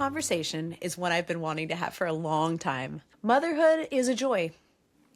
conversation is one I've been wanting to have for a long time. Motherhood is a joy,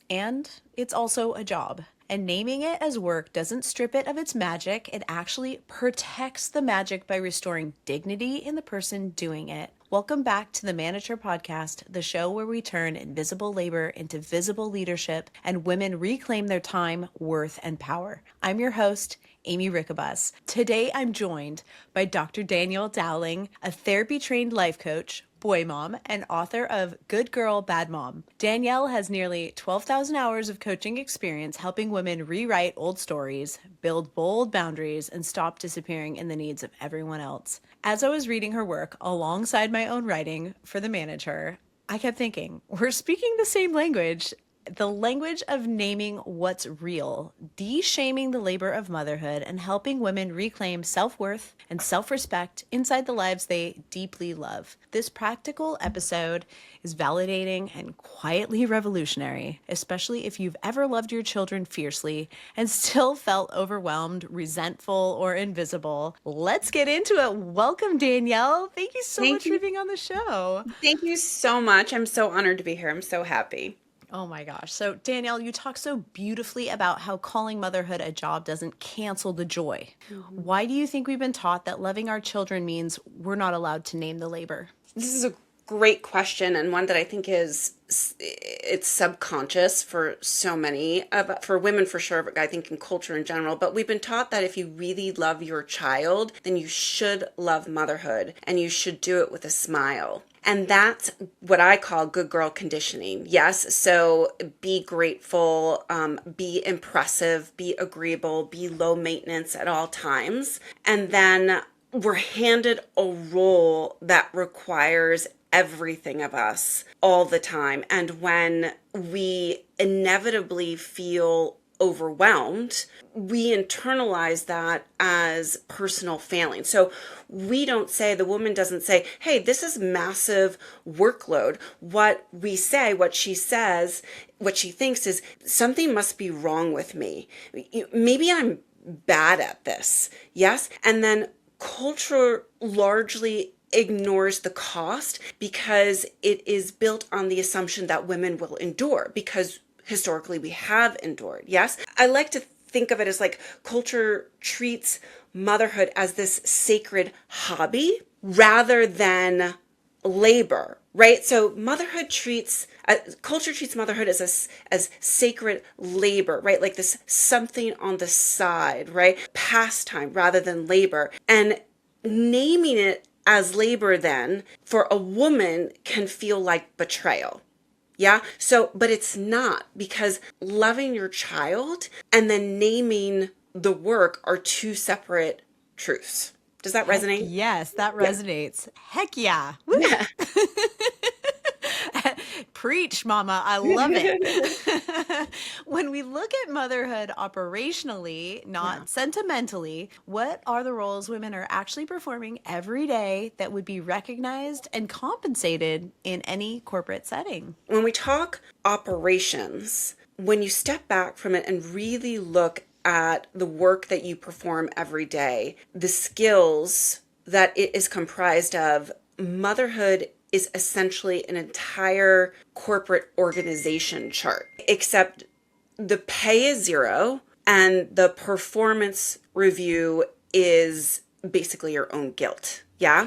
and it's also a job. And naming it as work doesn't strip it of its magic. It actually protects the magic by restoring dignity in the person doing it. Welcome back to the Manager Podcast, the show where we turn invisible labor into visible leadership and women reclaim their time, worth, and power. I'm your host, Aimee Rickabus. Today, I'm joined by Dr. Danielle Dowling, a therapy-trained life coach, boy mom, and author of Good Girl, Bad Mom. Danielle has nearly 12,000 hours of coaching experience helping women rewrite old stories, build bold boundaries, and stop disappearing in the needs of everyone else. As I was reading her work alongside my own writing for The Manager, I kept thinking, we're speaking the same language. The language of naming what's real, de-shaming the labor of motherhood, and helping women reclaim self-worth and self-respect inside the lives they deeply love. This practical episode is validating and quietly revolutionary, especially if you've ever loved your children fiercely and still felt overwhelmed, resentful, or invisible. Let's get into it. Welcome, Danielle. Thank you so much for being on the show. Thank you so much. I'm so honored to be here. I'm so happy. Oh my gosh. So Danielle, you talk so beautifully about how calling motherhood a job doesn't cancel the joy. Mm-hmm. Why do you think we've been taught that loving our children means we're not allowed to name the labor? This is a great question, and one that I think it's subconscious for so many for women for sure, I think in culture in general, but we've been taught that if you really love your child, then you should love motherhood and you should do it with a smile. And that's what I call good girl conditioning. Yes, so be grateful, be impressive, be agreeable, be low maintenance at all times. And then we're handed a role that requires everything of us all the time. And when we inevitably feel overwhelmed, we internalize that as personal failing. So we don't say, the woman doesn't say, hey, this is massive workload. What we say, what she says, what she thinks is something must be wrong with me. Maybe I'm bad at this. Yes. And then culture largely ignores the cost because it is built on the assumption that women will endure because historically we have endured. Yes. I like to think of it as like culture treats motherhood as this sacred hobby rather than labor, right? So culture treats motherhood as sacred labor, right? Like this something on the side, right? Pastime rather than labor. And naming it as labor then for a woman can feel like betrayal. Yeah. So, but it's not, because loving your child and then naming the work are two separate truths. Does that resonate? Yes, that resonates. Heck yeah. Woo. Yeah. Preach, mama. I love it. When we look at motherhood operationally, not sentimentally, what are the roles women are actually performing every day that would be recognized and compensated in any corporate setting? When we talk operations, when you step back from it and really look at the work that you perform every day, the skills that it is comprised of, motherhood is essentially an entire corporate organization chart, except the pay is zero and the performance review is basically your own guilt. Yeah.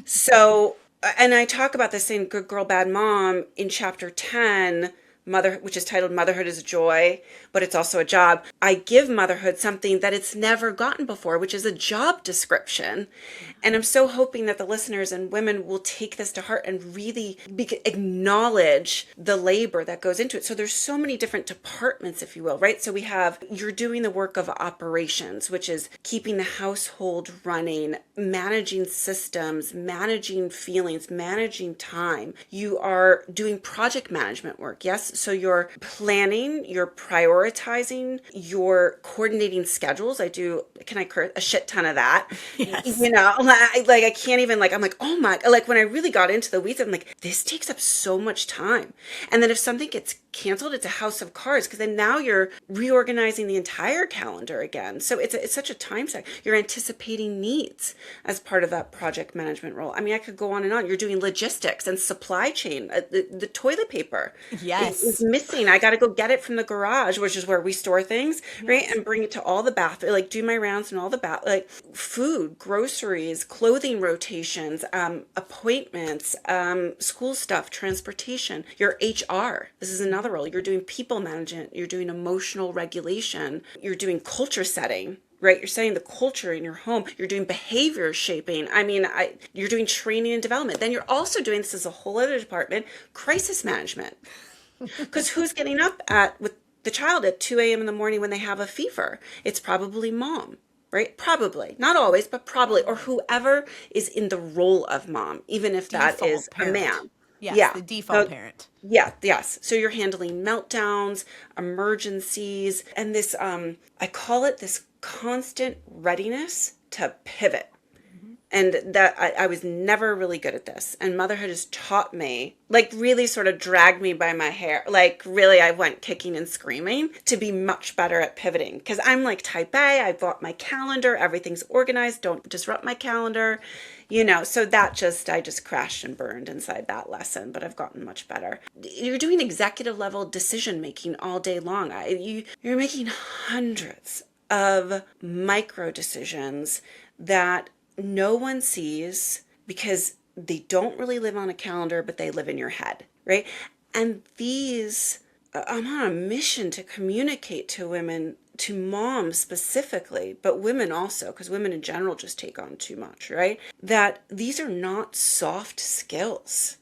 So, and I talk about this in Good Girl, Bad Mom in chapter 10, which is titled Motherhood is a Joy, but it's also a job. I give motherhood something that it's never gotten before, which is a job description. And I'm so hoping that the listeners and women will take this to heart and really acknowledge the labor that goes into it. So there's so many different departments, if you will, right? So you're doing the work of operations, which is keeping the household running, managing systems, managing feelings, managing time. You are doing project management work. Yes. So you're planning, you're prioritizing, you're coordinating schedules. I do, can I curse? A shit ton of that. Yes. You know, I can't even I'm like, oh my, like when I really got into the weeds, I'm like, this takes up so much time. And then if something gets canceled, it's a house of cards, because then now you're reorganizing the entire calendar again. So it's such a time suck. You're anticipating needs as part of that project management role. I mean, I could go on and on. You're doing logistics and supply chain. The toilet paper is missing. I got to go get it from the garage, which is where we store things, right? And bring it to all the bath, like do my rounds and all the bath, like food, groceries, clothing rotations, appointments, school stuff, transportation, your HR. This is another role. You're doing people management, you're doing emotional regulation, you're doing culture setting, right? You're setting the culture in your home. You're doing behavior shaping. I mean, you're doing training and development. Then you're also doing, this is a whole other department, crisis management. Because who's getting up with the child at 2 a.m. in the morning when they have a fever? It's probably mom. Right? Probably. Not always, but probably. Or whoever is in the role of mom, even if that is a man. Yes, the default parent. Yeah, yes. So you're handling meltdowns, emergencies, and this, I call it this constant readiness to pivot. And that I was never really good at this. And motherhood has taught me, like really sort of dragged me by my hair. Like really, I went kicking and screaming to be much better at pivoting. Because I'm like type A, I bought my calendar, everything's organized, don't disrupt my calendar. You know, so I just crashed and burned inside that lesson, but I've gotten much better. You're doing executive level decision making all day long. You're making hundreds of micro decisions that no one sees because they don't really live on a calendar, but they live in your head, right? And I'm on a mission to communicate to women, to moms specifically, but women also, because women in general just take on too much, right? That these are not soft skills.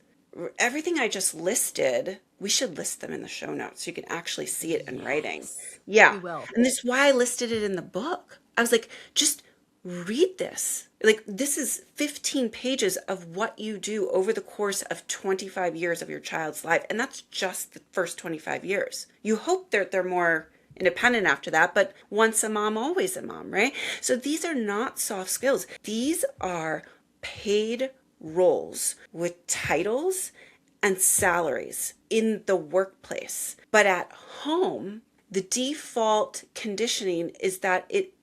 Everything I just listed, we should list them in the show notes so you can actually see it in writing. Yeah. We will. And this is why I listed it in the book. I was like, just read this. Like, this is 15 pages of what you do over the course of 25 years of your child's life. And that's just the first 25 years. You hope they're more independent after that, but once a mom, always a mom, right? So these are not soft skills. These are paid roles with titles and salaries in the workplace. But at home, the default conditioning is that it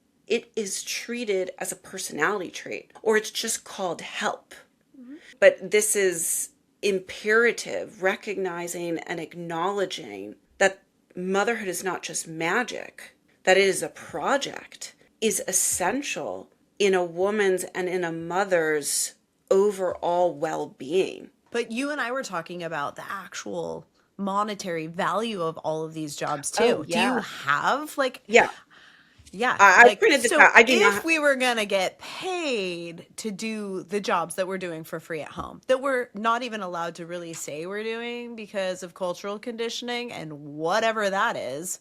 is treated as a personality trait, or it's just called help. Mm-hmm. But this is imperative, recognizing and acknowledging that motherhood is not just magic, that it is a project, is essential in a woman's and in a mother's overall well-being. But you and I were talking about the actual monetary value of all of these jobs too. Oh, yeah. Do you have Yeah. I printed this out. If we were going to get paid to do the jobs that we're doing for free at home, that we're not even allowed to really say we're doing because of cultural conditioning and whatever that is.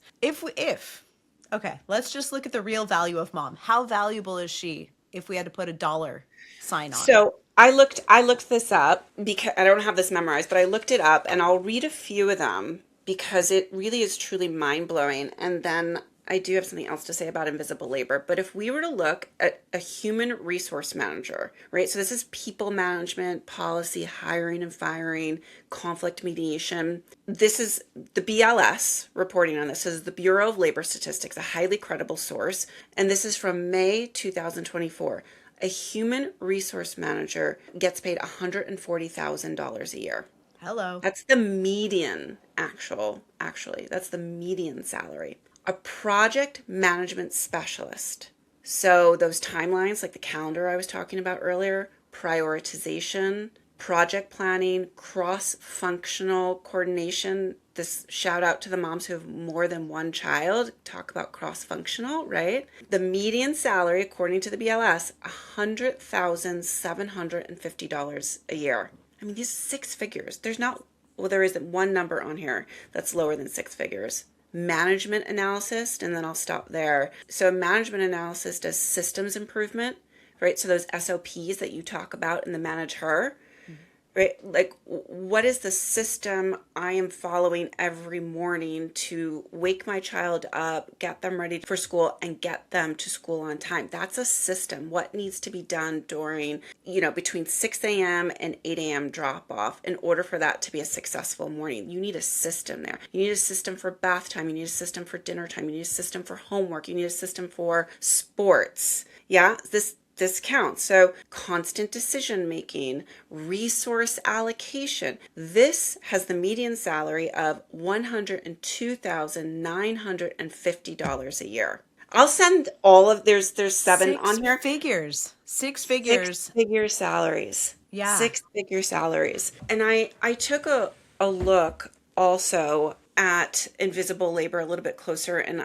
Okay, let's just look at the real value of mom. How valuable is she if we had to put a dollar sign on it? So I looked this up because I don't have this memorized, but I looked it up and I'll read a few of them because it really is truly mind-blowing. And then I do have something else to say about invisible labor, but if we were to look at a human resource manager, right? So this is people management, policy, hiring and firing, conflict mediation. This is the BLS reporting on this. This is the Bureau of Labor Statistics, a highly credible source. And this is from May 2024. A human resource manager gets paid $140,000 a year. Hello. That's the median actually. That's the median salary. A project management specialist. So those timelines, like the calendar I was talking about earlier, prioritization, project planning, cross-functional coordination. This shout out to the moms who have more than one child. Talk about cross-functional, right? The median salary, according to the BLS, $100,750 a year. I mean, these 6 figures. There isn't one number on here that's lower than 6 figures. Management analysis, and then I'll stop there. So management analysis does systems improvement, right? So those SOPs that you talk about in the Manage Her, right? Like, what is the system I am following every morning to wake my child up, get them ready for school, and get them to school on time? That's a system. What needs to be done during, between 6 a.m. and 8 a.m. drop off in order for that to be a successful morning? You need a system there. You need a system for bath time. You need a system for dinner time. You need a system for homework. You need a system for sports. Yeah, this counts. So constant decision making, resource allocation. This has the median salary of $102,950 a year. I'll send all of there's 7 on here. Six figures. 6-figure salaries. Yeah. 6-figure salaries. And I took a look also at invisible labor a little bit closer, and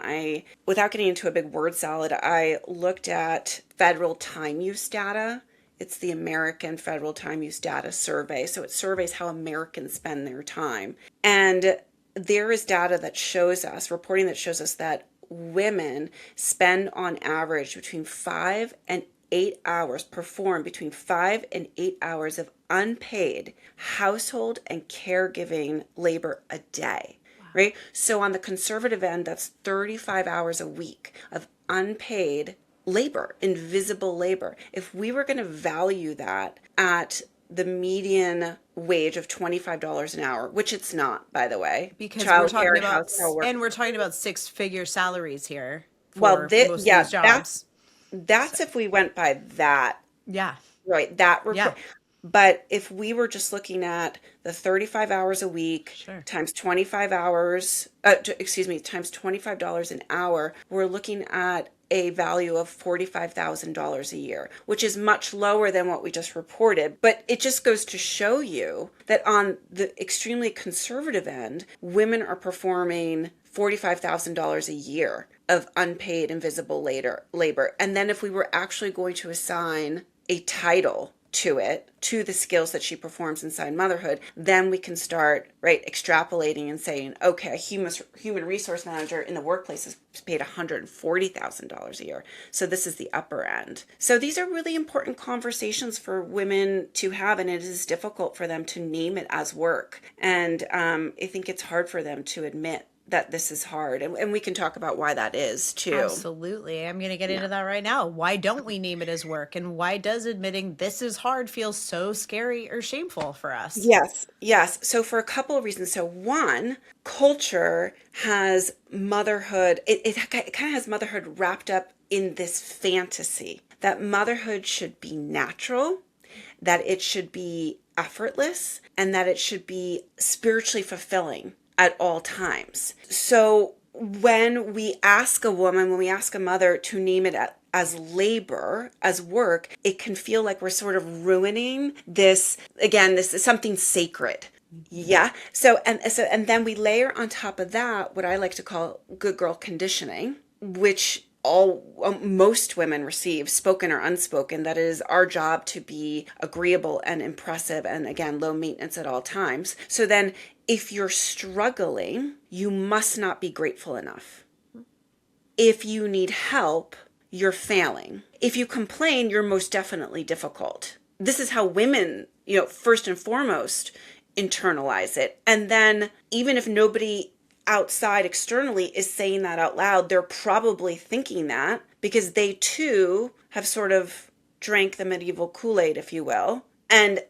without getting into a big word salad, I looked at federal time use data. It's the American Federal Time Use Data Survey. So it surveys how Americans spend their time. And there is data that shows us, reporting that shows us that women spend on average between 5 and 8 hours, perform between 5 and 8 hours of unpaid household and caregiving labor a day. Right? So on the conservative end, that's 35 hours a week of unpaid labor, invisible labor. If we were going to value that at the median wage of $25 an hour, which it's not, by the way, because we're talking about, and we're talking about 6-figure salaries here for most of these jobs. That's if we went by that. Yeah. Right. That report. Yeah. But if we were just looking at the 35 hours a week times 25 hours, times $25 an hour, we're looking at a value of $45,000 a year, which is much lower than what we just reported. But it just goes to show you that on the extremely conservative end, women are performing $45,000 a year of unpaid invisible labor. And then if we were actually going to assign a title to it, to the skills that she performs inside motherhood, then we can start, extrapolating and saying, okay, a human resource manager in the workplace is paid $140,000 a year. So this is the upper end. So these are really important conversations for women to have, and it is difficult for them to name it as work. And I think it's hard for them to admit that this is hard. And we can talk about why that is too. Absolutely. I'm going to get into that right now. Why don't we name it as work? And why does admitting this is hard feel so scary or shameful for us? Yes. So for a couple of reasons. So one, culture has motherhood. It kind of has motherhood wrapped up in this fantasy that motherhood should be natural, that it should be effortless, and that it should be spiritually fulfilling at all times. So when we ask a mother to name it as labor, as work, it can feel like we're sort of ruining this. Again, this is something sacred. Yeah. So then we layer on top of that what I like to call good girl conditioning, which most women receive, spoken or unspoken, that it is our job to be agreeable and impressive and, again, low maintenance at all times. So then if you're struggling, you must not be grateful enough. If you need help, you're failing. If you complain, you're most definitely difficult. This is how women, first and foremost, internalize it. And then even if nobody outside externally is saying that out loud, they're probably thinking that because they too have sort of drank the medieval Kool-Aid, if you will, and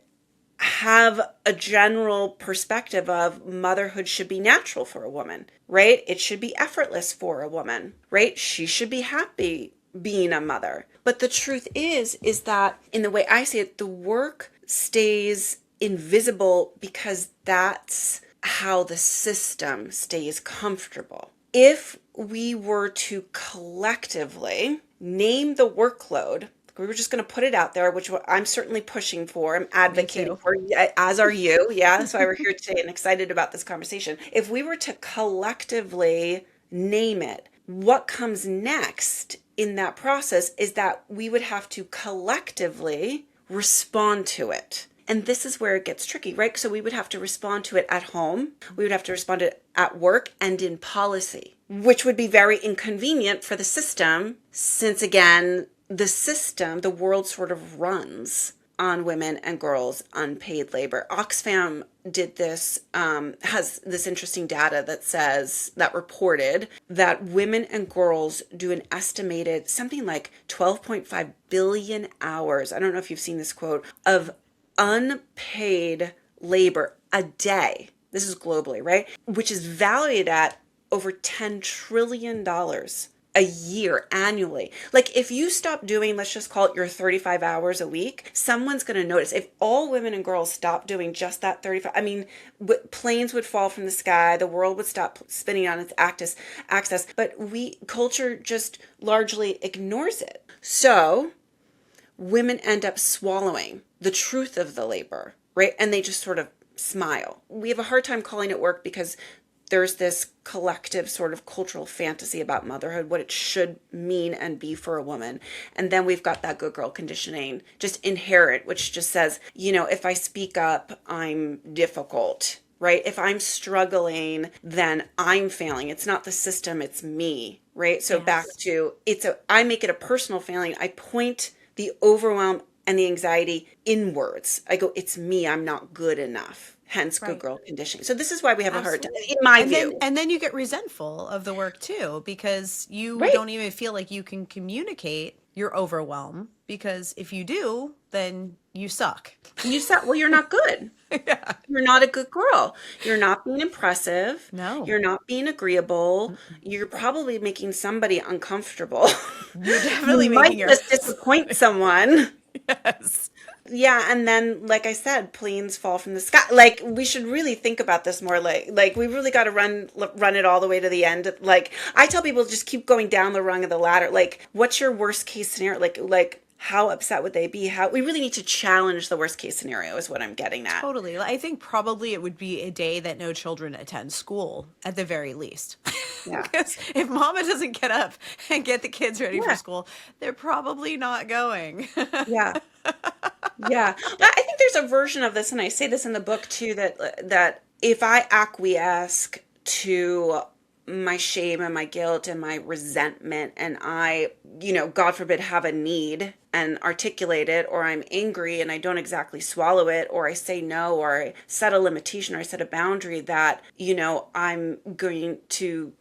have a general perspective of motherhood should be natural for a woman, right? It should be effortless for a woman, right? She should be happy being a mother. But the truth is that in the way I see it, the work stays invisible because that's how the system stays comfortable. If we were to collectively name the workload, we were just going to put it out there, which I'm certainly pushing for, I'm advocating for, as are you. Yeah, that's why we're here today and excited about this conversation. If we were to collectively name it, what comes next in that process is that we would have to collectively respond to it. And this is where it gets tricky, right? So we would have to respond to it at home. We would have to respond to it at work and in policy, which would be very inconvenient for the system since, again, the system, the world sort of runs on women and girls' unpaid labor. Oxfam did this, has this interesting data that reported that women and girls do an estimated something like 12.5 billion hours. I don't know if you've seen this quote of unpaid labor a day. This is globally, right? Which is valued at over $10 trillion a year annually. Like if you stop doing, let's just call it your 35 hours a week, someone's going to notice. If all women and girls stop doing just that 35, I mean, planes would fall from the sky, the world would stop spinning on its axis, but culture just largely ignores it. So women end up swallowing the truth of the labor, right? And they just sort of smile. We have a hard time calling it work because there's this collective sort of cultural fantasy about motherhood, what it should mean and be for a woman. And then we've got that good girl conditioning, just inherent, which just says, if I speak up, I'm difficult, right? If I'm struggling, then I'm failing. It's not the system, it's me, right? So back to, I make it a personal failing. I point the overwhelm and the anxiety inwards. I go, it's me, I'm not good enough. Hence good girl conditioning. So this is why we have a hard time, in my view. And then you get resentful of the work too, because you don't even feel like you can communicate your overwhelm, because if you do, then you suck. Well, you're not good. Yeah. You're not a good girl. You're not being impressive. No. You're not being agreeable. You're probably making somebody uncomfortable. You're definitely you making might just disappoint someone. Yes. Yeah, and then, like I said, planes fall from the sky. Like, we should really think about this more. Like we really got to run it all the way to the end. Like, I tell people, just keep going down the rung of the ladder. Like, what's your worst case scenario? Like how upset would they be? We really need to challenge the worst case scenario is what I'm getting at. Totally. I think probably it would be a day that no children attend school at the very least. Yeah. Because if mama doesn't get up and get the kids ready for school, they're probably not going. Yeah. Yeah. I think there's a version of this, and I say this in the book too, that if I acquiesce to my shame and my guilt and my resentment, and I, God forbid, have a need and articulate it, or I'm angry and I don't exactly swallow it, or I say no, or I set a limitation, or I set a boundary that, I'm going to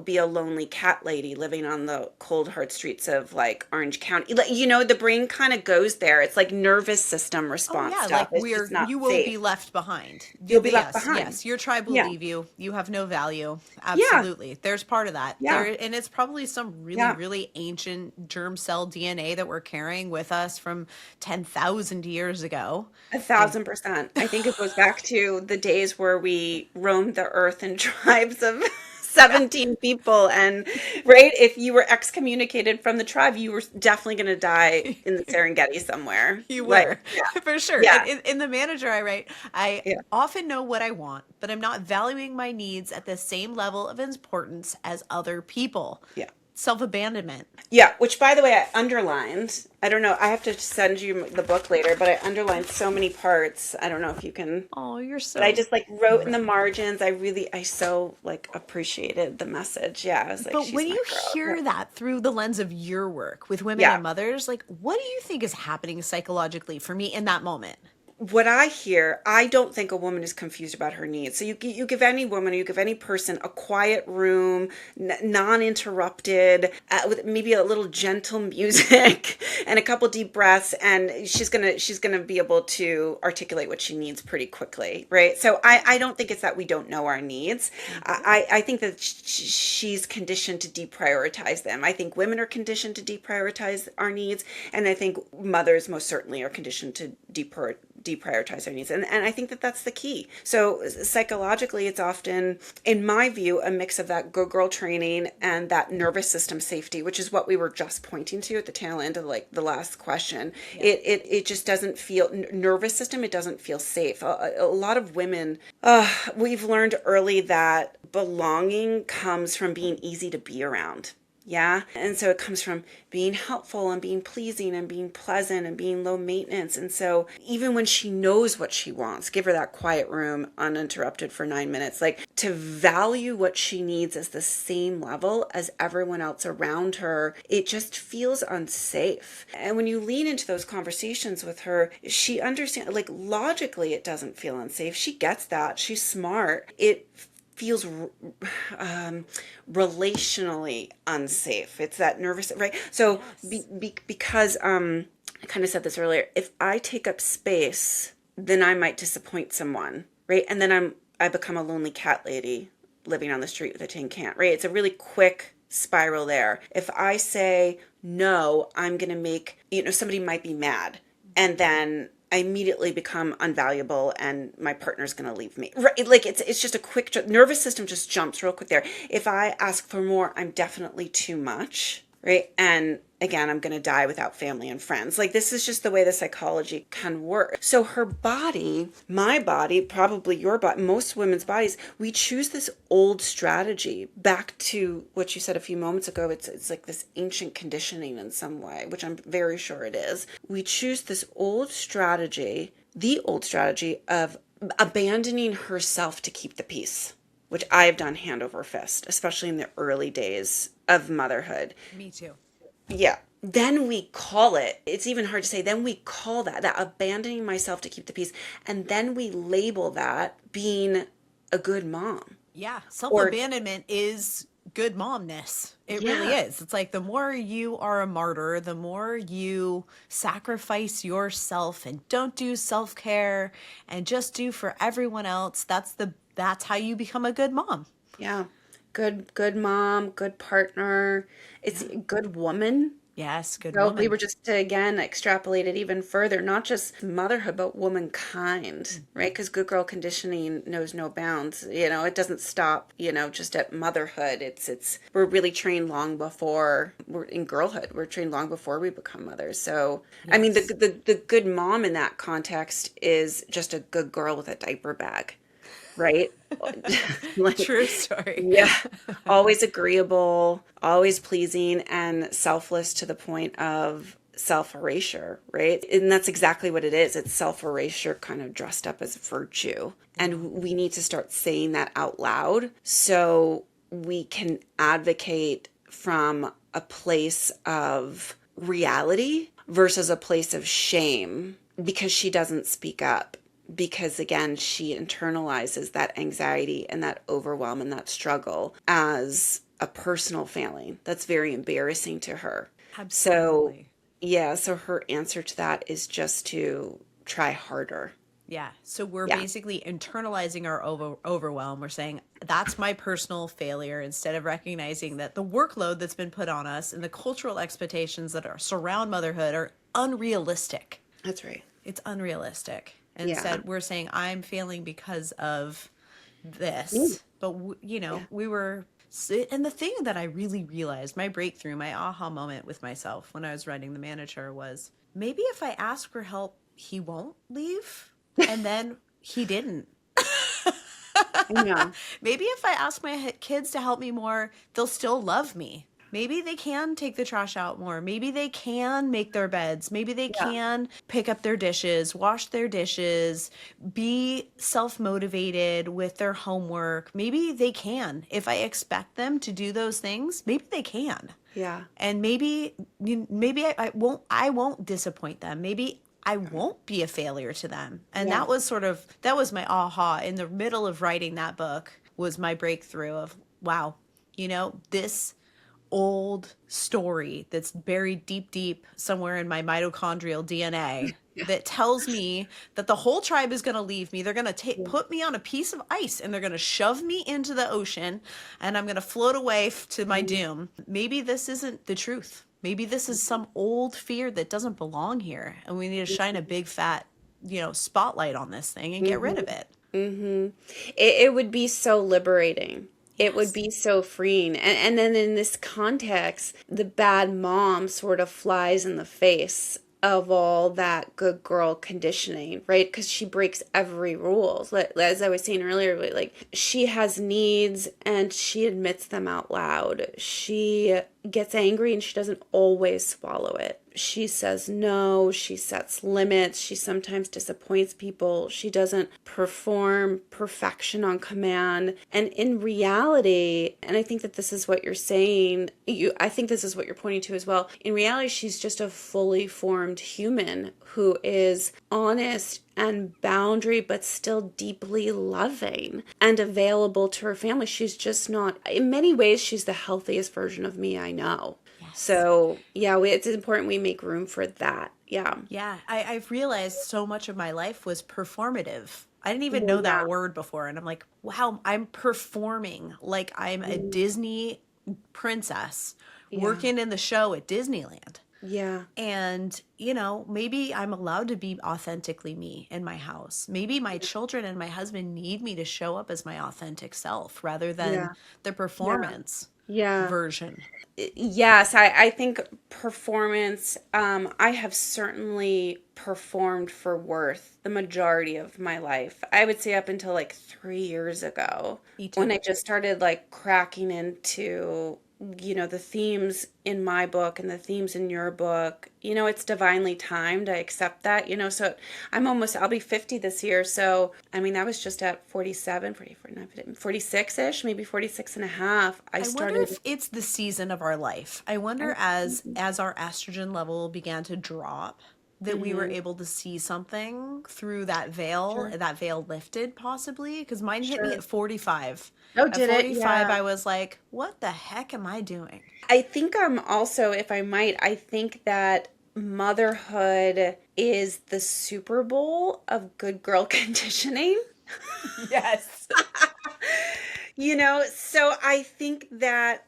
be a lonely cat lady living on the cold, hard streets of like Orange County. The brain kind of goes there. It's like nervous system response stuff. Like you will be left behind. You'll be left behind. Yes, your tribe will leave you. You have no value. Absolutely. Yeah. There's part of that. Yeah. And it's probably some really ancient germ cell DNA that we're carrying with us from 10,000 years ago. 1,000%. I think it goes back to the days where we roamed the earth in tribes of 17 people, and if you were excommunicated from the tribe, you were definitely going to die in the Serengeti somewhere. You were, for sure. Yeah. In the manager I write, I often know what I want, but I'm not valuing my needs at the same level of importance as other people. Yeah. Self-abandonment. Yeah, which, by the way, I underlined. I don't know. I have to send you the book later, but I underlined so many parts. I don't know if you can. Oh, you're so. But I just wrote in the margins. I so appreciated the message. Yeah, I was like. But when you hear that through the lens of your work with women and mothers, what do you think is happening psychologically for me in that moment? What I hear, I don't think a woman is confused about her needs. So you give any woman, or you give any person a quiet room, non-interrupted, with maybe a little gentle music and a couple deep breaths, and she's gonna be able to articulate what she needs pretty quickly, right? So I don't think it's that we don't know our needs. I think that she's conditioned to deprioritize them. I think women are conditioned to deprioritize our needs, and I think mothers most certainly are conditioned to deprioritize their needs. And I think that that's the key. So psychologically, it's often, in my view, a mix of that good girl training and that nervous system safety, which is what we were just pointing to at the tail end of the last question. Yeah. It just doesn't feel, nervous system, it doesn't feel safe. A lot of women, we've learned early that belonging comes from being easy to be around. Yeah. And so it comes from being helpful and being pleasing and being pleasant and being low maintenance. And so even when she knows what she wants, give her that quiet room uninterrupted for 9 minutes, like to value what she needs as the same level as everyone else around her, it just feels unsafe. And when you lean into those conversations with her, she understands, like logically, it doesn't feel unsafe. She gets that. She's smart. It feels relationally unsafe. It's that nervous, right? So because I kind of said this earlier, if I take up space, then I might disappoint someone, right? And then I become a lonely cat lady living on the street with a tin can, right? It's a really quick spiral there. If I say no, I'm going to make, somebody might be mad, and then I immediately become unvaluable and my partner's going to leave me. Right? Like it's just a quick, nervous system just jumps real quick there. If I ask for more, I'm definitely too much, right? And again, I'm going to die without family and friends. Like this is just the way the psychology can work. So her body, my body, probably your body, most women's bodies, we choose this old strategy back to what you said a few moments ago. It's like this ancient conditioning in some way, which I'm very sure it is. We choose this old strategy, the old strategy of abandoning herself to keep the peace, which I've done hand over fist, especially in the early days of motherhood. Me too. Yeah. Then we call it, it's even hard to say, then we call that abandoning myself to keep the peace. And then we label that being a good mom. Yeah. Self-abandonment is good momness. It really is. It's like the more you are a martyr, the more you sacrifice yourself and don't do self-care and just do for everyone else. That's how you become a good mom. Yeah. Good mom, good partner. It's a good woman. Yes, good So woman. we were just to, again, extrapolate it even further, not just motherhood, but womankind, right? Because good girl conditioning knows no bounds. It doesn't stop, just at motherhood. We're really trained long before we're in girlhood. We're trained long before we become mothers. So, I mean, the good mom in that context is just a good girl with a diaper bag. Right? Like, True story. yeah. Always agreeable, always pleasing, and selfless to the point of self-erasure, right? And that's exactly what it is. It's self-erasure kind of dressed up as virtue. And we need to start saying that out loud so we can advocate from a place of reality versus a place of shame because she doesn't speak up. Because again, she internalizes that anxiety and that overwhelm and that struggle as a personal failing that's very embarrassing to her. Absolutely. So her answer to that is just to try harder. Yeah. So we're basically internalizing our overwhelm. We're saying that's my personal failure instead of recognizing that the workload that's been put on us and the cultural expectations that surround motherhood are unrealistic. That's right. It's unrealistic. And instead, we're saying, I'm failing because of this. But, we were... And the thing that I really realized, my breakthrough, my aha moment with myself when I was writing The Manager was, maybe if I ask for help, he won't leave. And then he didn't. Yeah. Maybe if I ask my kids to help me more, they'll still love me. Maybe they can take the trash out more. Maybe they can make their beds. Maybe they can pick up their dishes, wash their dishes, be self-motivated with their homework. Maybe they can. If I expect them to do those things, maybe they can. Yeah. And maybe I won't disappoint them. Maybe I won't be a failure to them. And that was my aha in the middle of writing that book, was my breakthrough of, wow, this old story that's buried deep somewhere in my mitochondrial DNA that tells me that the whole tribe is going to leave me. They're going to put me on a piece of ice and they're going to shove me into the ocean and I'm going to float away to my doom. Maybe this isn't the truth. Maybe this is some old fear that doesn't belong here. And we need to shine a big fat, spotlight on this thing and get rid of it. Mm-hmm. It would be so liberating. It would be so freeing. And then in this context, the bad mom sort of flies in the face of all that good girl conditioning, right? Because she breaks every rule. As I was saying earlier, like she has needs and she admits them out loud. She gets angry and she doesn't always swallow it. She says no, she sets limits, she sometimes disappoints people, she doesn't perform perfection on command. And in reality, and I think that this is what you're saying, I think this is what you're pointing to as well. In reality, she's just a fully formed human who is honest and boundary, but still deeply loving and available to her family. She's just not, in many ways, she's the healthiest version of me I know. Yes. So yeah, it's important we make room for that. Yeah. Yeah, I've realized so much of my life was performative. I didn't even Well, know yeah. that word before. And I'm like, wow, I'm performing like I'm a Disney princess Yeah. working in the show at Disneyland. Yeah. And, maybe I'm allowed to be authentically me in my house. Maybe my children and my husband need me to show up as my authentic self rather than Yeah. the Yeah. performance Yeah. version. Yes, I think performance, I have certainly performed for worth the majority of my life. I would say up until like 3 years ago, Me when too. I just started like cracking into, the themes in my book and the themes in your book. It's divinely timed. I accept that, so I'll be 50 this year. So, I mean, I was just at 47, 46-ish, maybe 46 and a half. I I wonder started. if it's the season of our life. I wonder as our estrogen level began to drop that we were Mhm. able to see something through Sure. that veil lifted possibly because mine hit me Sure. at 45. Oh, At did it? 45 Yeah. I was like, what the heck am I doing? I think also, if I might, I think that motherhood is the Super Bowl of good girl conditioning. Yes. So I think that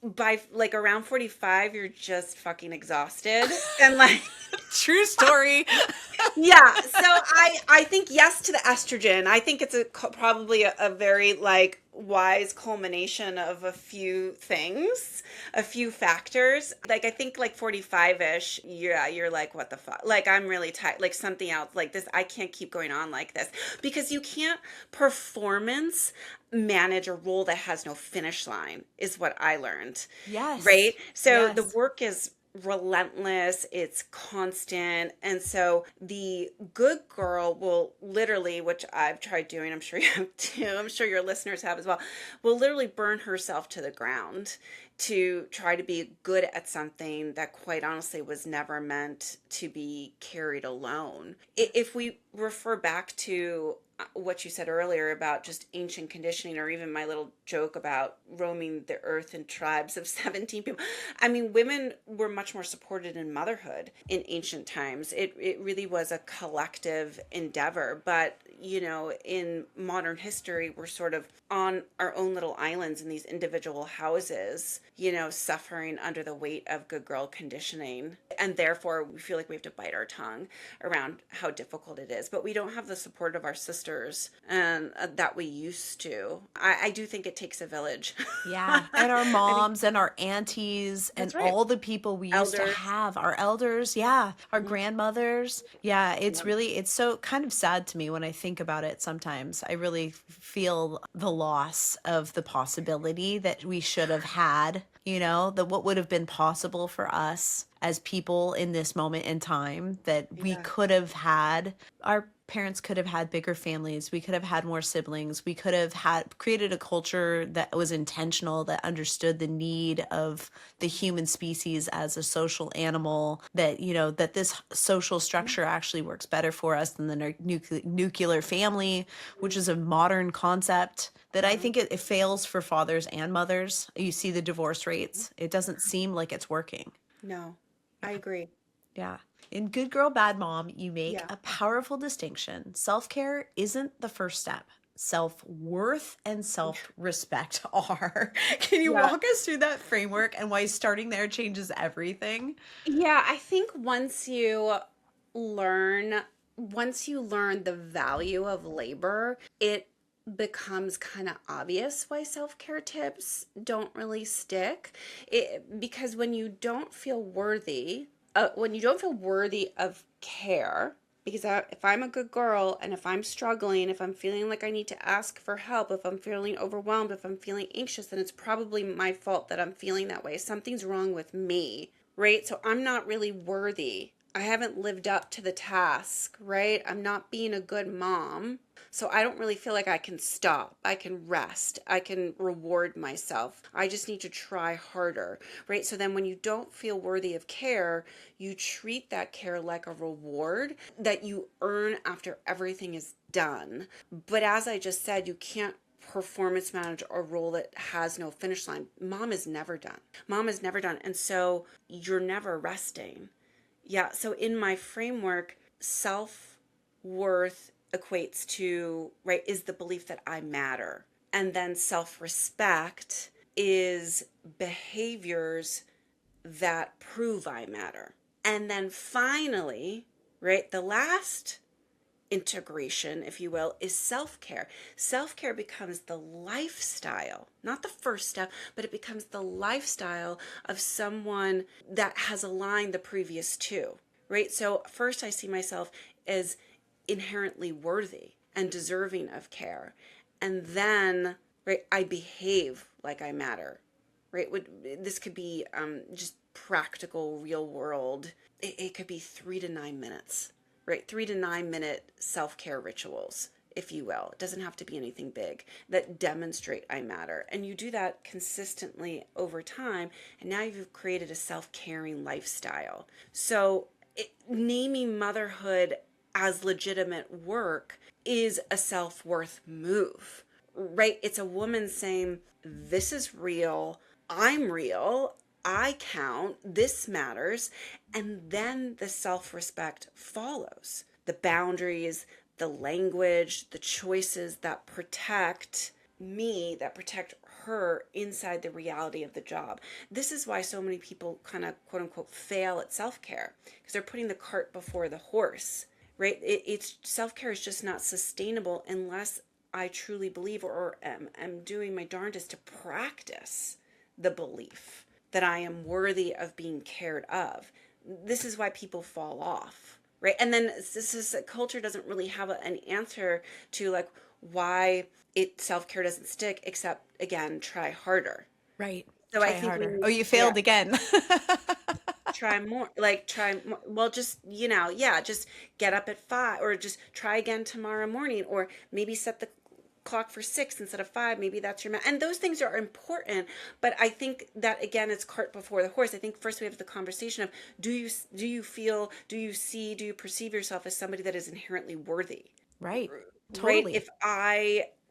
by like around 45 you're just fucking exhausted and like True story. yeah, so I think yes to the estrogen. I think it's probably a very like wise culmination of a few things, a few factors. Like I think like 45ish, yeah, you're like what the fuck? Like I'm really tired, like something else like this. I can't keep going on like this because you can't performance manage a role that has no finish line is what I learned. Right? Yes. So the Yes. work is relentless, it's constant. And so the good girl will literally, which I've tried doing, I'm sure you have too, I'm sure your listeners have as well, will literally burn herself to the ground to try to be good at something that quite honestly was never meant to be carried alone. If we refer back to what you said earlier about just ancient conditioning, or even my little joke about roaming the earth in tribes of 17 people. I mean, women were much more supported in motherhood in ancient times. It really was a collective endeavor. But, in modern history, we're sort of on our own little islands in these individual houses, suffering under the weight of good girl conditioning. And therefore, we feel like we have to bite our tongue around how difficult it is. But we don't have the support of our sisters and that we used to. I do think it takes a village. Yeah, and our I think moms and our aunties and that's right. all the people we used to Elders. have, our elders, yeah, our grandmothers. Yeah, Yeah. it's so kind of sad to me when I think about it sometimes. I really feel the loss of the possibility that we should have had, that what would have been possible for us as people in this moment in time that we Yeah. could have had. Our parents could have had bigger families. We could have had more siblings. We could have had created a culture that was intentional, that understood the need of the human species as a social animal, that, that this social structure actually works better for us than the nuclear family, which is a modern concept that I think it fails for fathers and mothers. You see the divorce rates. It doesn't seem like it's working. No, I agree. Yeah. In Good Girl, Bad Mom, you make Yeah. a powerful distinction. Self care isn't the first step. Self worth and self respect are. Can you Yeah. walk us through that framework and why starting there changes everything? Yeah, I think learn once you learn the value of labor, it becomes kind of obvious why self-care tips don't really stick. Because when you don't feel worthy of care, Because if I'm a good girl and if I'm struggling, if I'm feeling like I need to ask for help, if I'm feeling overwhelmed, if I'm feeling anxious, then it's probably my fault that I'm feeling that way. Something's wrong with me, right? So I'm not really worthy. I haven't lived up to the task, right? I'm not being a good mom. So I don't really feel like I can stop. I can rest. I can reward myself. I just need to try harder, right? So then when you don't feel worthy of care, you treat that care like a reward that you earn after everything is done. But as I just said, you can't performance manage a role that has no finish line. Mom is never done. Mom is never done. And so you're never resting. Yeah. So in my framework, self worth equates to, right, is the belief that I matter. And then self respect is behaviors that prove I matter. And then finally, right, the last integration, if you will, is self-care. Self-care becomes the lifestyle, not the first step, but it becomes the lifestyle of someone that has aligned the previous two, right? So first I see myself as inherently worthy and deserving of care. And then, right, I behave like I matter, right? This could be just practical, real world. It could be 3 to 9 minutes, right? 3 to 9 minute self-care rituals, if you will. It doesn't have to be anything big that demonstrate I matter. And you do that consistently over time. And now you've created a self-caring lifestyle. So naming motherhood as legitimate work is a self-worth move, right? It's a woman saying, this is real. I'm real. I count. This matters. And then the self-respect follows. The boundaries, the language, the choices that protect me, that protect her inside the reality of the job. This is why so many people kind of quote unquote fail at self-care, because they're putting the cart before the horse, right? It's self-care is just not sustainable unless I truly believe or am doing my darndest to practice the belief that I am worthy of being cared of. This is why people fall off, right? And then this is culture doesn't really have an answer to like why self-care doesn't stick, except again, try harder. Right. So I Try think we harder. Oh, need, you yeah, failed again. try more, like try more. Well, just, yeah, just get up at 5 or just try again tomorrow morning, or maybe set the clock for 6 instead of 5. Maybe that's your and those things are important. But I think that again, it's cart before the horse. I think first we have the conversation of, do you feel, do you see, do you perceive yourself as somebody that is inherently worthy, Right. right? Totally. If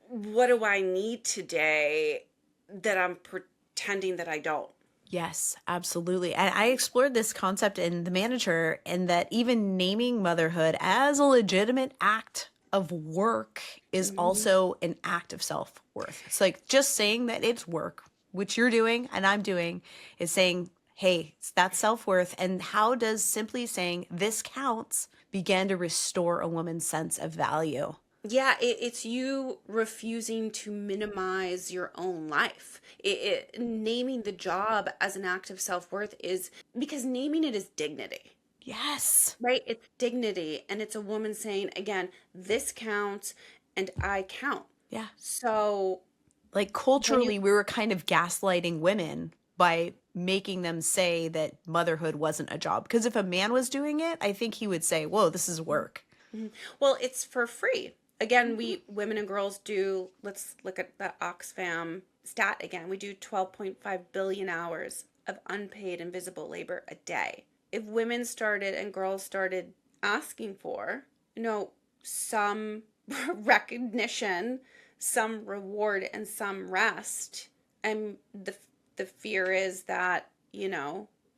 what do I need today that I'm pretending that I don't? Yes, absolutely. And I explored this concept in The Manager, and that even naming motherhood as a legitimate act of work is Mhm. also an act of self-worth. It's like just saying that it's work, which you're doing and I'm doing, is saying, hey, that's self-worth. And how does simply saying this counts begin to restore a woman's sense of value? Yeah, it's you refusing to minimize your own life. Naming the job as an act of self-worth is because naming it is dignity, Yes. right? It's dignity. And it's a woman saying, again, this counts and I count. Yeah. So Like when you, culturally, we were kind of gaslighting women by making them say that motherhood wasn't a job. Because if a man was doing it, I think he would say, whoa, this is work. Mhm. Well, it's for free. Again, Mhm. we women and girls do, let's look at the Oxfam stat again. We do 12.5 billion hours of unpaid invisible labor a day. If women started and girls started asking for, some recognition, some reward, and some rest, and the fear is that,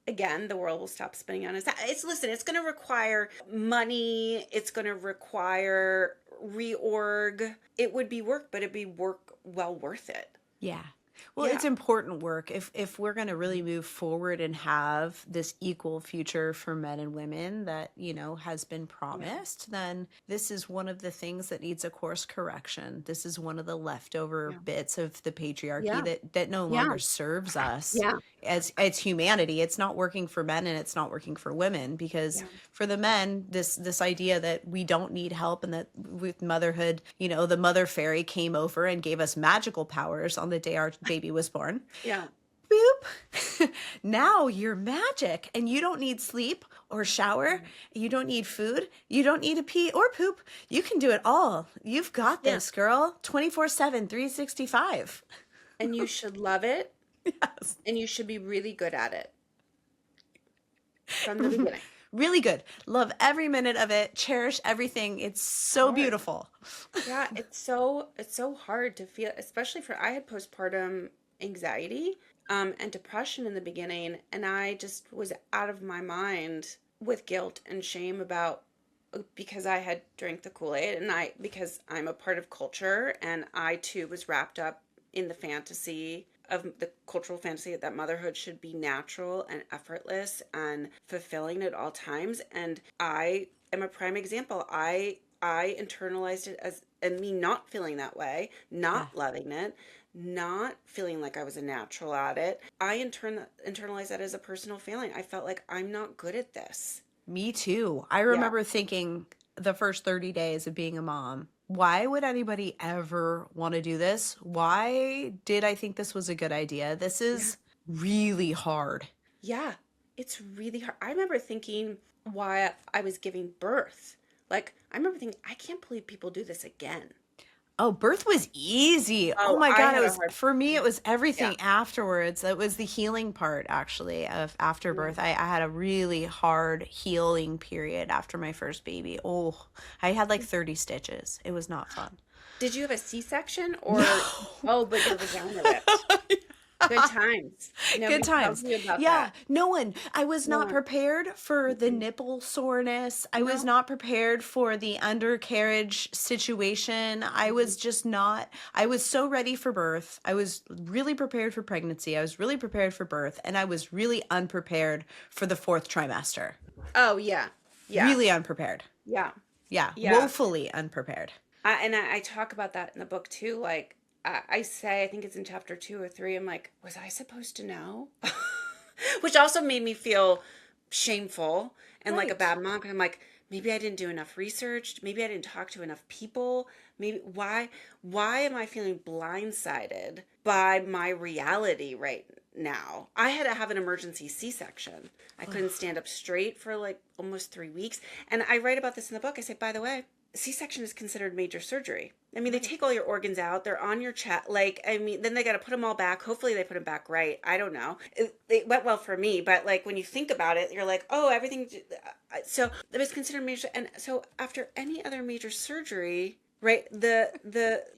again, the world will stop spinning on its. Listen, it's going to require money. It's going to require reorg. It would be work, but it'd be work well worth it. Yeah. Well, it's important work. If we're going to really move forward and have this equal future for men and women that, has been promised, then this is one of the things that needs a course correction. This is one of the leftover bits of the patriarchy Yeah. that no Yeah. longer serves us Yeah. as humanity. It's not working for men and it's not working for women, because for the men, this idea that we don't need help, and that with motherhood, the mother fairy came over and gave us magical powers on the day our baby was born. Yeah. Boop. Now you're magic, and you don't need sleep or shower. You don't need food. You don't need to pee or poop. You can do it all. You've got this, girl. 24/7, 365. And you should love it. Yes. And you should be really good at it from the beginning. Really good. Love every minute of it. Cherish everything. It's so beautiful. Yeah, it's so hard to feel, especially I had postpartum anxiety and depression in the beginning, and I just was out of my mind with guilt and shame because I had drank the Kool-Aid, and because I'm a part of culture, and I too was wrapped up in the fantasy of the cultural fantasy that motherhood should be natural and effortless and fulfilling at all times. And I am a prime example. I internalized it as, and me not feeling that way, not loving it, not feeling like I was a natural at it. I internalized that as a personal failing. I felt like I'm not good at this. Me too. I remember thinking the first 30 days of being a mom, why would anybody ever want to do this? Why did I think this was a good idea? This is really hard. Yeah, it's really hard. I remember thinking why I was giving birth. Like, I remember thinking, I can't believe people do this again. Oh, birth was easy. Oh my God. For me, it was everything afterwards. It was the healing part, actually, of after birth. I had a really hard healing period after my first baby. Oh, I had like 30 stitches. It was not fun. Did you have a C-section or? No. Oh, but your vagina ripped. Good times. Good times. That. No one. I was not prepared for the nipple soreness. I was not prepared for the undercarriage situation. I was just not. I was so ready for birth. I was really prepared for pregnancy. I was really prepared for birth. And I was really unprepared for the 4th trimester. Oh, yeah. Yeah. Really unprepared. Yeah. Yeah. Woefully unprepared. And I talk about that in the book, too. Like, I say, I think it's in chapter 2 or 3, I'm like, was I supposed to know? Which also made me feel shameful and like a bad mom. I'm like, maybe I didn't do enough research. Maybe I didn't talk to enough people. Maybe why am I feeling blindsided by my reality right now? I had to have an emergency C-section. I couldn't stand up straight for like almost 3 weeks. And I write about this in the book. I say, by the way, C-section is considered major surgery. I mean, they take all your organs out. They're on your chest. Like, I mean, then they got to put them all back. Hopefully they put them back right. I don't know. It went well for me, but like when you think about it, you're like, oh, everything. So it was considered major. And so after any other major surgery, right,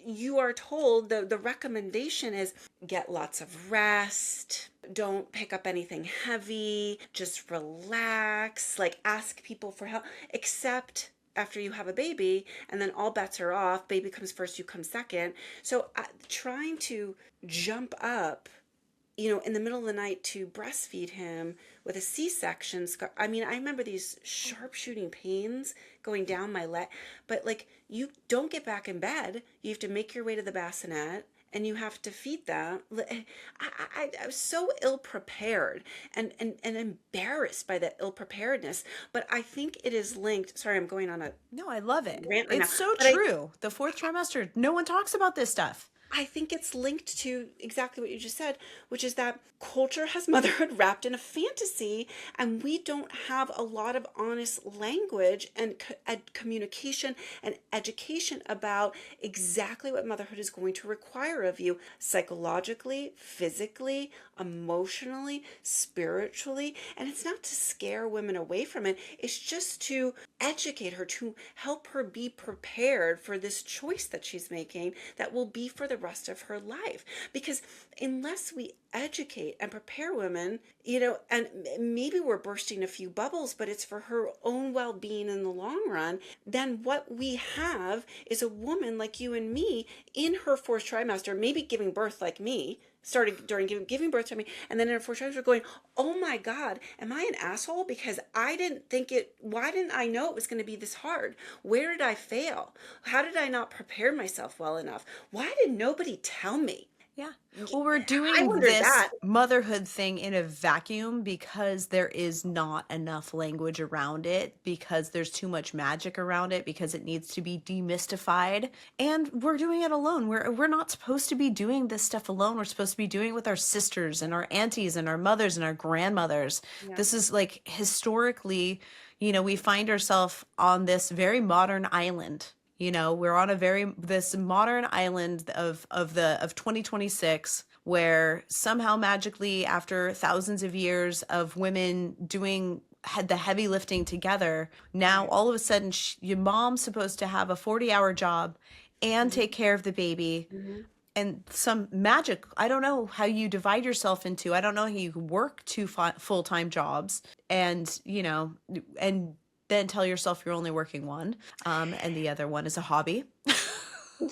you are told the recommendation is get lots of rest. Don't pick up anything heavy. Just relax. Like, ask people for help, except after you have a baby, and then all bets are off. Baby comes first, you come second. So trying to jump up, in the middle of the night to breastfeed him with a C-section scar. I mean, I remember these sharp shooting pains going down my leg, but like, you don't get back in bed. You have to make your way to the bassinet, and you have to feed them. I was so ill-prepared and embarrassed by that ill-preparedness. But I think it is linked. Sorry, I'm going on a No, I love it. rant right It's now. so But true. The 4th trimester, no one talks about this stuff. I think it's linked to exactly what you just said, which is that culture has motherhood wrapped in a fantasy, and we don't have a lot of honest language and communication and education about exactly what motherhood is going to require of you psychologically, physically, emotionally, spiritually. And it's not to scare women away from it. It's just to educate her, to help her be prepared for this choice that she's making that will be for the rest of her life. Because unless we educate and prepare women, and maybe we're bursting a few bubbles, but it's for her own well-being in the long run, then what we have is a woman like you and me in her 4th trimester, maybe giving birth like me, started during giving birth to me, and then in her 4 trimester going, oh my God, am I an asshole? Because I didn't think it, why didn't I know it was going to be this hard? Where did I fail? How did I not prepare myself well enough? Why did nobody tell me? Yeah. Well, we're I doing wondered this that. motherhood thing in a vacuum because there is not enough language around it, because there's too much magic around it, because it needs to be demystified. And we're doing it alone. We're not supposed to be doing this stuff alone. We're supposed to be doing it with our sisters and our aunties and our mothers and our grandmothers. Yeah. This is like historically, we find ourselves on this very modern island. We're on this modern island of 2026, where somehow magically, after thousands of years of women doing had the heavy lifting together, now all of a sudden your mom's supposed to have a 40-hour job and take care of the baby. And some magic, I don't know how you divide yourself into, I don't know how you work two full-time jobs and, and then tell yourself you're only working one, and the other one is a hobby.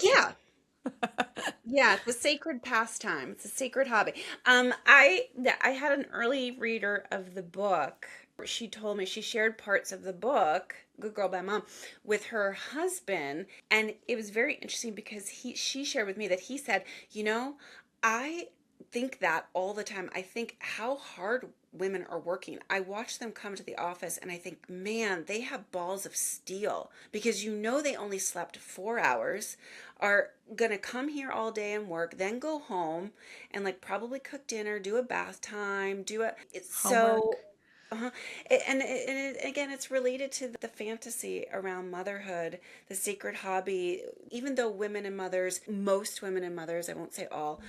Yeah. Yeah, it's a sacred pastime. It's a sacred hobby. I had an early reader of the book. She told me she shared parts of the book, Good Girl Bad Mom, with her husband, and it was very interesting because she shared with me that he said, I think that all the time. I think how hard women are working. I watch them come to the office and I think, man, they have balls of steel because they only slept 4 hours, are gonna come here all day and work, then go home and like probably cook dinner, do a bath time, it's Homework. so uh-huh. Again, it's related to the fantasy around motherhood, the sacred hobby. Even though most women and mothers, I won't say all,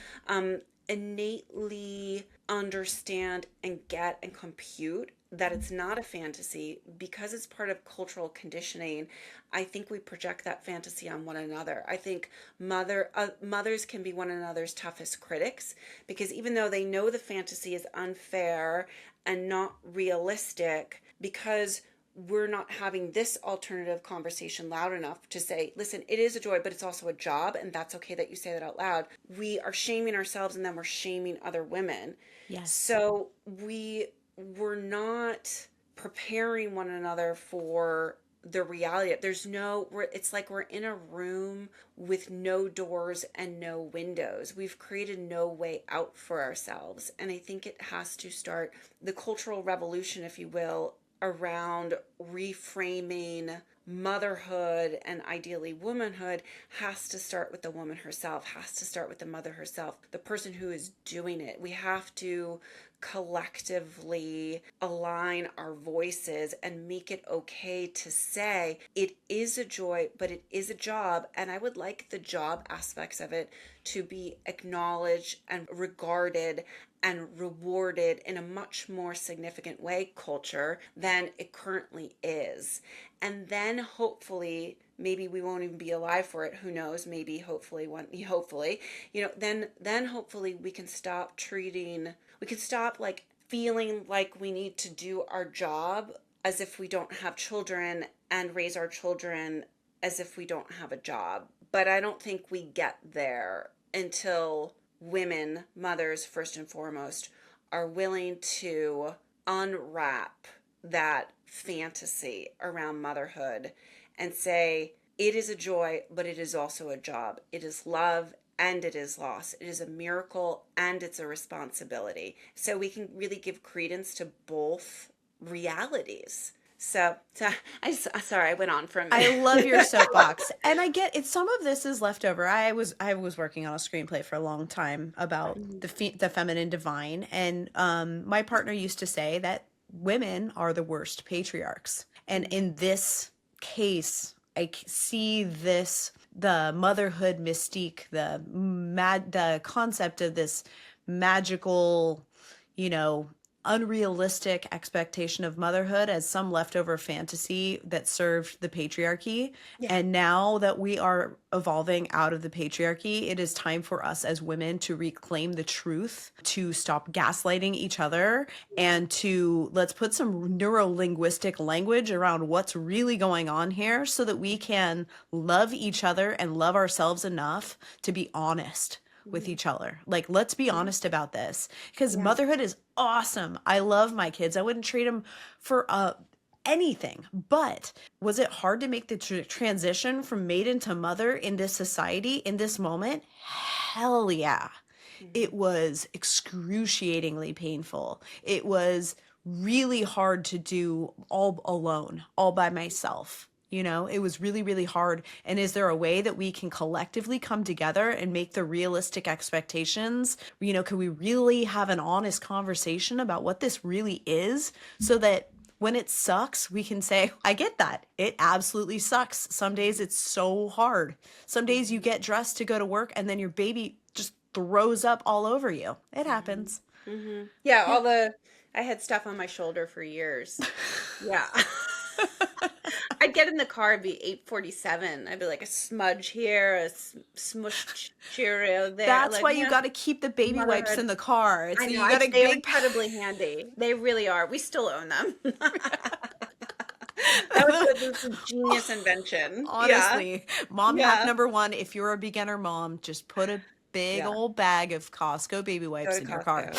innately understand and get and compute that it's not a fantasy because it's part of cultural conditioning. I think we project that fantasy on one another. I think mothers can be one another's toughest critics because even though they know the fantasy is unfair and not realistic, because we're not having this alternative conversation loud enough to say, listen, it is a joy, but it's also a job, and that's okay that you say that out loud. We are shaming ourselves and then we're shaming other women. Yes. So we're not preparing one another for the reality. It's like we're in a room with no doors and no windows. We've created no way out for ourselves. And I think it has to start the cultural revolution, if you will, around reframing motherhood and ideally womanhood has to start with the woman herself, has to start with the mother herself, the person who is doing it. We have to collectively align our voices and make it okay to say it is a joy, but it is a job. And I would like the job aspects of it to be acknowledged and regarded and rewarded in a much more significant way, culture, than it currently is. And then hopefully, maybe we won't even be alive for it. Who knows? Maybe, hopefully, then hopefully we can stop like feeling like we need to do our job as if we don't have children and raise our children as if we don't have a job. But I don't think we get there until women, mothers first and foremost, are willing to unwrap that fantasy around motherhood and say, it is a joy, but it is also a job. It is love and it is loss. It is a miracle and it's a responsibility. So we can really give credence to both realities. So sorry, I went on for a minute. I love your soapbox, and I get it. Some of this is leftover. I was working on a screenplay for a long time about the feminine divine, and my partner used to say that women are the worst patriarchs. And in this case, I see the motherhood mystique, the concept of this magical, unrealistic expectation of motherhood as some leftover fantasy that served the patriarchy. Yeah. And now that we are evolving out of the patriarchy, it is time for us as women to reclaim the truth, to stop gaslighting each other, and let's put some neuro-linguistic language around what's really going on here so that we can love each other and love ourselves enough to be honest with each other. Like, let's be honest about this, because motherhood is awesome. I love my kids. I wouldn't trade them for anything. But was it hard to make the transition from maiden to mother in this society, in this moment? Hell yeah. It was excruciatingly painful. It was really hard to do all alone, all by myself. You know, it was really, really hard. And is there a way that we can collectively come together and make the realistic expectations? You know, can we really have an honest conversation about what this really is, so that when it sucks, we can say, I get that. It absolutely sucks. Some days it's so hard. Some days you get dressed to go to work and then your baby just throws up all over you. It happens. Yeah, I had stuff on my shoulder for years. Yeah. I'd get in the car, it'd be 8:47. I'd be like a smudge here, a smushed Cheerio there. That's like, why you got to keep the baby wipes motherhood. in the car. I You know, got to they're incredibly handy. They really are. We still own them. That was a genius invention. Honestly, mom Yeah. hack number one, if you're a beginner mom, just put a big old bag of Costco baby wipes in your car.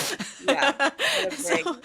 Yeah. So,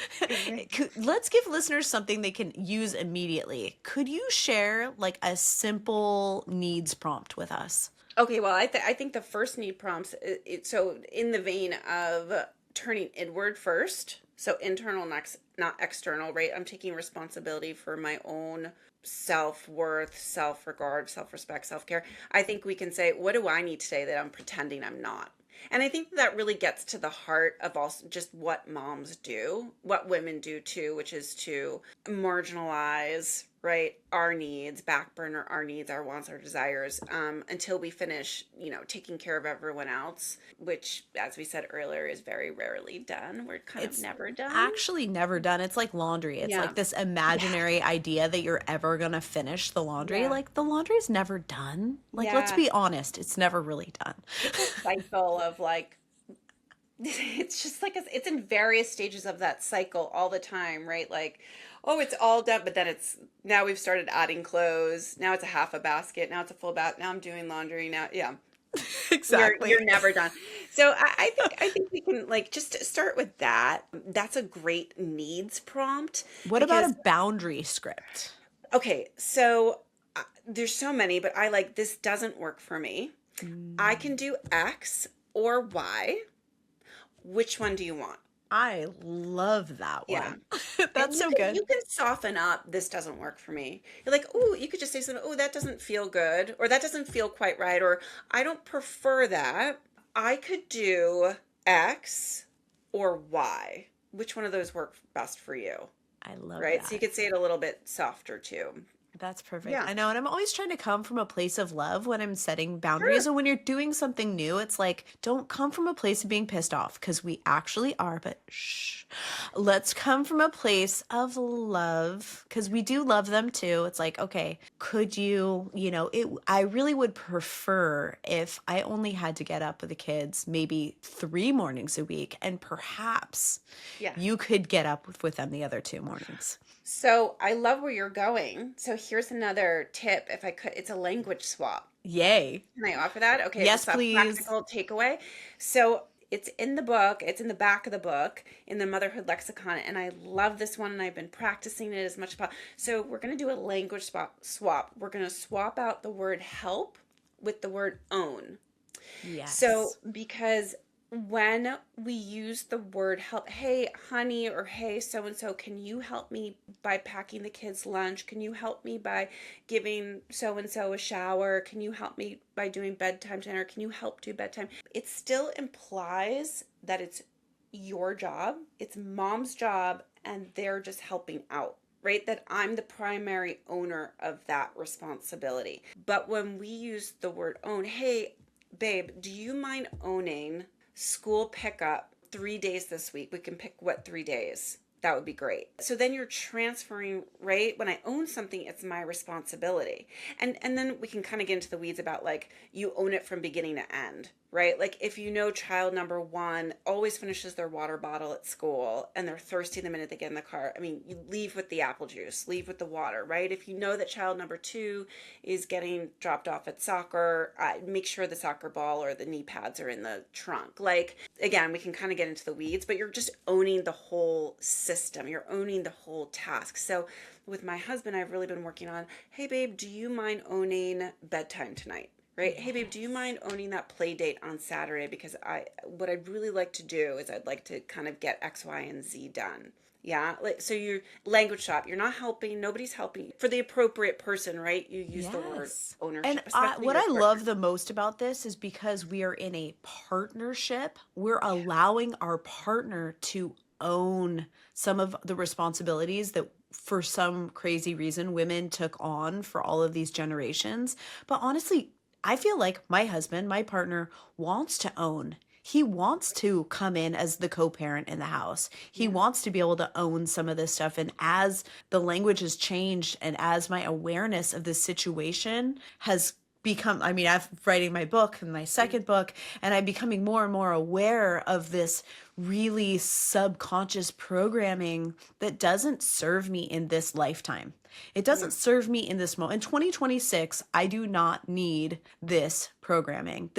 let's give listeners something they can use immediately. Could you share like a simple needs prompt with us? Okay, well, I think the first need prompts, so in the vein of turning inward first, so internal, not external, right? I'm taking responsibility for my own self-worth, self-regard, self-respect, self-care. I think we can say, what do I need today that I'm pretending I'm not? And I think that really gets to the heart of also just what moms do, what women do too, which is to marginalize, right, our needs, back burner our needs, our wants, our desires, until we finish, taking care of everyone else, which, as we said earlier, is very rarely done. We're kind of never done. Actually never done. It's like laundry. It's like this imaginary idea that you're ever going to finish the laundry. Yeah. Like, the laundry's never done. Like, let's be honest. It's never really done. It's a cycle of like, it's just like, it's in various stages of that cycle all the time, right? Like, oh, it's all done, but then now we've started adding clothes. Now it's a half a basket. Now it's a full basket. Now I'm doing laundry. Now, yeah. Exactly. You're never done. So I think we can like just start with that. That's a great needs prompt. What about a boundary script? Okay, so there's so many, but I like, this doesn't work for me. I can do X or Y. Which one do you want? I love that one. Yeah. That's so good. You can soften up, this doesn't work for me. You're like, oh, you could just say something, oh, that doesn't feel good, or that doesn't feel quite right, or I don't prefer that. I could do X or Y. Which one of those work best for you? I love right? that. So you could say it a little bit softer too. That's perfect. Yeah. I know. And I'm always trying to come from a place of love when I'm setting boundaries. Sure. And when you're doing something new, it's like, don't come from a place of being pissed off, because we actually are, but shh. Let's come from a place of love, because we do love them too. It's like, okay, could you, I really would prefer if I only had to get up with the kids maybe 3 mornings a week, and perhaps you could get up with them the other 2 mornings. So I love where you're going. So here's another tip, if I could. It's a language swap. Yay. Can I offer that? Okay. Yes, it's a please. practical takeaway. So it's in the book. It's in the back of the book, in the Motherhood Lexicon. And I love this one, and I've been practicing it as much as possible. So we're going to do a language swap. We're going to swap out the word help with the word own. Yes. So because when we use the word help, hey, honey, or hey, so-and-so, can you help me by packing the kids' lunch? Can you help me by giving so-and-so a shower? Can you help me by doing bedtime dinner? Can you help do bedtime? It still implies that it's your job, it's mom's job, and they're just helping out. Right? That I'm the primary owner of that responsibility. But when we use the word own, hey, babe, do you mind owning school pickup 3 days this week? We can pick what 3 days. That would be great. So then you're transferring, right? When I own something, it's my responsibility. And then we can kind of get into the weeds about like, you own it from beginning to end, right? Like if you know child number one always finishes their water bottle at school and they're thirsty the minute they get in the car, I mean, you leave with the apple juice, leave with the water, right? If you know that child number two is getting dropped off at soccer, make sure the soccer ball or the knee pads are in the trunk. Like, again, we can kind of get into the weeds, but you're just owning the whole system. You're owning the whole task. So with my husband, I've really been working on, hey, babe, do you mind owning bedtime tonight? Right? Hey, babe, do you mind owning that play date on Saturday? Because what I'd really like to do is I'd like to kind of get X, Y, and Z done. Yeah. Like, so you're language shop, you're not helping, nobody's helping for the appropriate person, right? You use the word ownership. And what I love the most about this is because we are in a partnership, we're allowing our partner to own some of the responsibilities that for some crazy reason women took on for all of these generations. But honestly, I feel like my husband, my partner, wants to own. He wants to come in as the co-parent in the house. He wants to be able to own some of this stuff. And as the language has changed and as my awareness of this situation has become, I mean, I'm writing my book and my second book, and I'm becoming more and more aware of this really subconscious programming that doesn't serve me in this lifetime. It doesn't serve me in this moment. In 2026, I do not need this programming.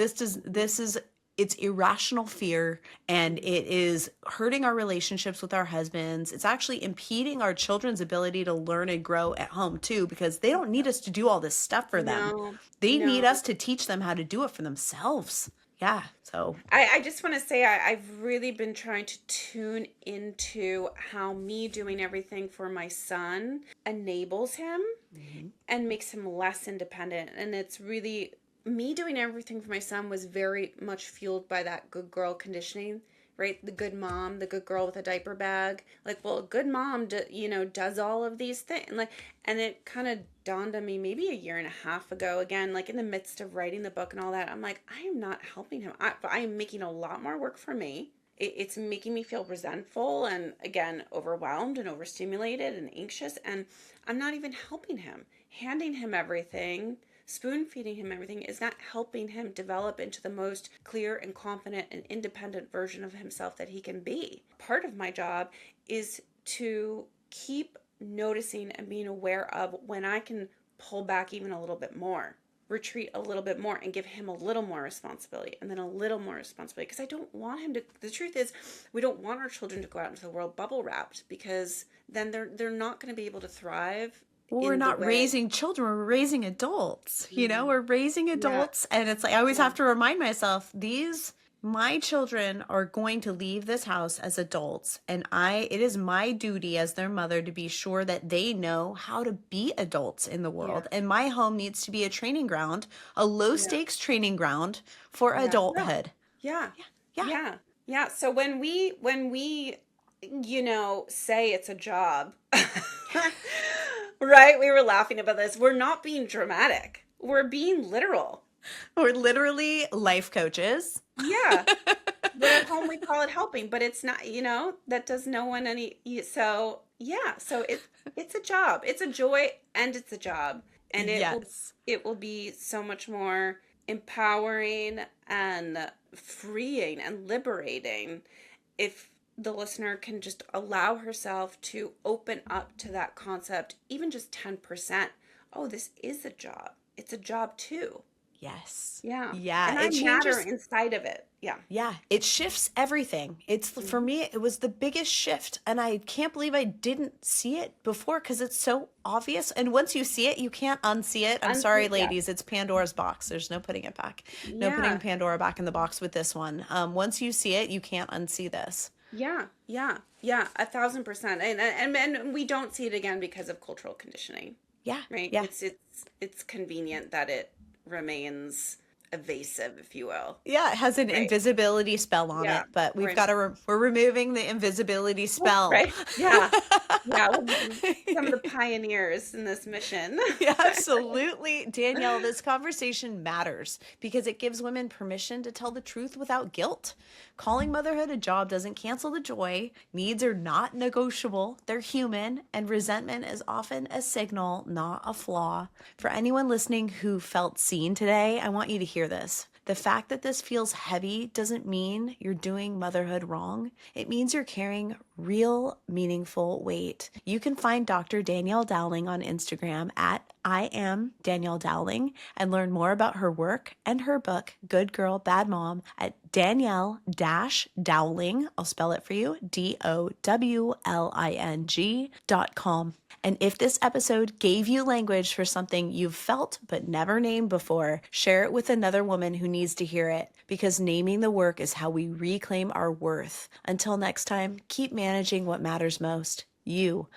It's irrational fear, and it is hurting our relationships with our husbands. It's actually impeding our children's ability to learn and grow at home too, because they don't need us to do all this stuff for them. They need us to teach them how to do it for themselves. Yeah. So I just want to say I've really been trying to tune into how me doing everything for my son enables him and makes him less independent. And it's really me doing everything for my son was very much fueled by that good girl conditioning, right? The good mom, the good girl with a diaper bag. Like, well, a good mom, does all of these things. And it kind of dawned on me maybe a year and a half ago, again, like in the midst of writing the book and all that. I'm like, I am not helping him. I am making a lot more work for me. It's making me feel resentful and, again, overwhelmed and overstimulated and anxious. And I'm not even helping him. Handing him everything, spoon feeding him everything is not helping him develop into the most clear and confident and independent version of himself that he can be. Part of my job is to keep noticing and being aware of when I can pull back even a little bit more, retreat a little bit more, and give him a little more responsibility and then a little more responsibility. Because I don't want him to, the truth is, we don't want our children to go out into the world bubble wrapped, because then they're not going to be able to thrive. Well, we're not raising children, we're raising adults. We're raising adults. And it's like, I always have to remind myself, my children are going to leave this house as adults. And it is my duty as their mother to be sure that they know how to be adults in the world. And my home needs to be a training ground, a low stakes training ground for adulthood. Yeah. So when we say it's a job, right? We were laughing about this. We're not being dramatic. We're being literal. We're literally life coaches. Yeah. But at home we call it helping, but it's not, that does no one any. So yeah. So it's a job. It's a joy and it's a job. And it will be so much more empowering and freeing and liberating if the listener can just allow herself to open up to that concept, even just 10%. Oh, this is a job. It's a job too. Yes. Yeah. Yeah. And I matter inside of it. Yeah. Yeah. It shifts everything. For me, it was the biggest shift. And I can't believe I didn't see it before, because it's so obvious. And once you see it, you can't unsee it. I'm sorry, ladies. It's Pandora's box. There's no putting it back. No putting Pandora back in the box with this one. Once you see it, you can't unsee this. Yeah. 1,000%. And we don't see it again because of cultural conditioning. Yeah. Right. Yeah. It's convenient that it remains evasive, if you will. Yeah, it has an invisibility spell on it, but we're removing the invisibility spell. Right. Yeah. Some of the pioneers in this mission. Yeah, absolutely. Danielle, this conversation matters because it gives women permission to tell the truth without guilt. Calling motherhood a job doesn't cancel the joy. Needs are not negotiable. They're human, and resentment is often a signal, not a flaw. For anyone listening who felt seen today, I want you to hear this. The fact that this feels heavy doesn't mean you're doing motherhood wrong. It means you're carrying real, meaningful weight. You can find Dr. Danielle Dowling on Instagram at I am Danielle Dowling and learn more about her work and her book, Good Girl, Bad Mom, at Danielle-Dowling, I'll spell it for you, DOWLING.com. And if this episode gave you language for something you've felt but never named before, share it with another woman who needs to hear it, because naming the work is how we reclaim our worth. Until next time, keep managing what matters most, you.